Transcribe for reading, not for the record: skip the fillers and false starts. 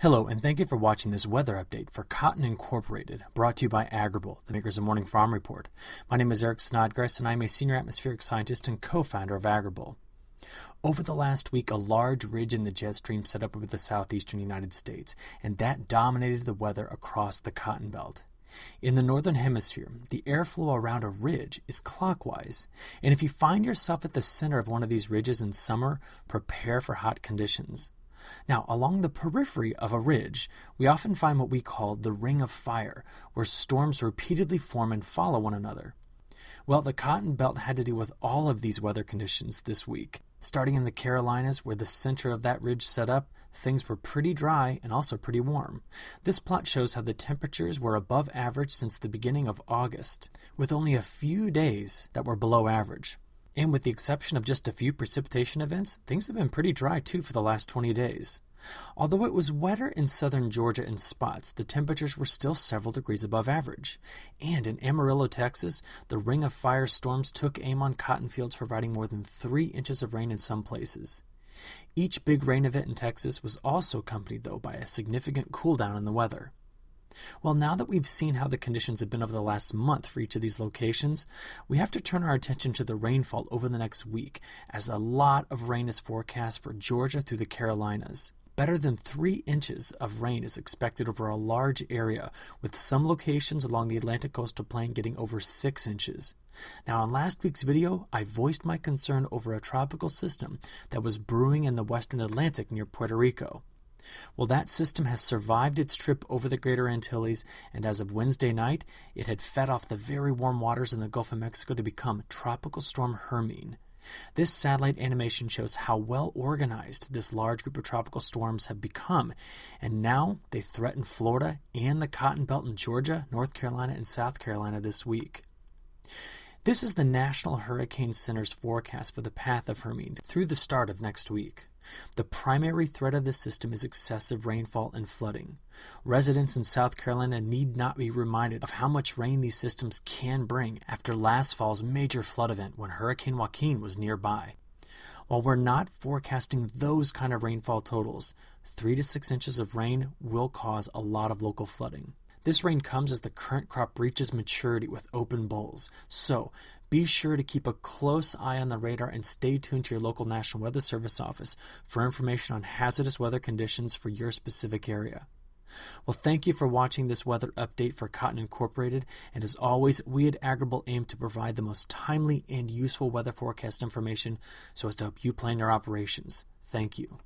Hello, and thank you for watching this weather update for Cotton Incorporated, brought to you by Agrible, the makers of Morning Farm Report. My name is Eric Snodgrass, and I'm a senior atmospheric scientist and co-founder of Agrible. Over the last week, a large ridge in the jet stream set up over the southeastern United States, and that dominated the weather across the cotton belt. In the northern hemisphere, the airflow around a ridge is clockwise, and if you find yourself at the center of one of these ridges in summer, prepare for hot conditions. Now, along the periphery of a ridge, we often find what we call the ring of fire, where storms repeatedly form and follow one another. Well, the cotton belt had to deal with all of these weather conditions this week. Starting in the Carolinas, where the center of that ridge set up, things were pretty dry and also pretty warm. This plot shows how the temperatures were above average since the beginning of August, with only a few days that were below average. And with the exception of just a few precipitation events, things have been pretty dry too for the last 20 days. Although it was wetter in southern Georgia in spots, the temperatures were still several degrees above average. And in Amarillo, Texas, the ring of fire storms took aim on cotton fields, providing more than 3 inches of rain in some places. Each big rain event in Texas was also accompanied, though, by a significant cool down in the weather. Well, now that we've seen how the conditions have been over the last month for each of these locations, we have to turn our attention to the rainfall over the next week, as a lot of rain is forecast for Georgia through the Carolinas. Better than 3 inches of rain is expected over a large area, with some locations along the Atlantic coastal plain getting over 6 inches. Now, in last week's video, I voiced my concern over a tropical system that was brewing in the western Atlantic near Puerto Rico. Well, that system has survived its trip over the Greater Antilles, and as of Wednesday night, it had fed off the very warm waters in the Gulf of Mexico to become Tropical Storm Hermine. This satellite animation shows how well organized this large group of tropical storms have become, and now they threaten Florida and the Cotton Belt in Georgia, North Carolina, and South Carolina this week. This is the National Hurricane Center's forecast for the path of Hermine through the start of next week. The primary threat of this system is excessive rainfall and flooding. Residents in South Carolina need not be reminded of how much rain these systems can bring after last fall's major flood event when Hurricane Joaquin was nearby. While we're not forecasting those kind of rainfall totals, 3 to 6 inches of rain will cause a lot of local flooding. This rain comes as the current crop reaches maturity with open bolls, so be sure to keep a close eye on the radar and stay tuned to your local National Weather Service office for information on hazardous weather conditions for your specific area. Well, thank you for watching this weather update for Cotton Incorporated, and as always, we at Agrible aim to provide the most timely and useful weather forecast information so as to help you plan your operations. Thank you.